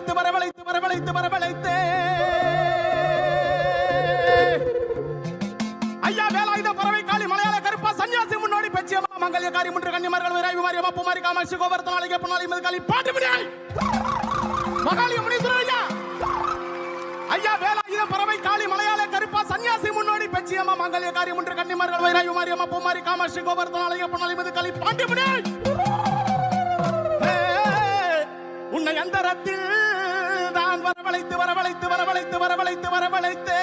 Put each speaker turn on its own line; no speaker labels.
வரவழைத்து வரவழைத்து வரவழைத்து வரவழைத்து ஐயா வேலாயுத பறவை காளி மலையாள கருப்பா சன்னியாசி முன்னோடி பெச்சியம்மா மங்கல்ய காரி முன்று கன்னிமார்கள் வீராய் மாரியம்மா பூமாரி காமாட்சி கோவர்த்தனாலிக பொன்னாலி மதுகாலி பாட்டு முடியாய் மகாலிய முனீஸ்வரர் ஐயா ஐயா வேலாயுத பறவை காளி மலையாள கருப்பா சன்னியாசி முன்னோடி பெச்சியம்மா மங்கல்ய காரி முன்று கன்னிமார்கள் வீராய் மாரியம்மா பூமாரி காமாட்சி கோவர்த்தனாலிக பொன்னாலி மதுகாலி பாட்டு முடியாய் உன்னை அந்தரத்தில் நான் வரவழைத்து வரவழைத்து வரவழைத்து வரவழைத்து வரவழைத்து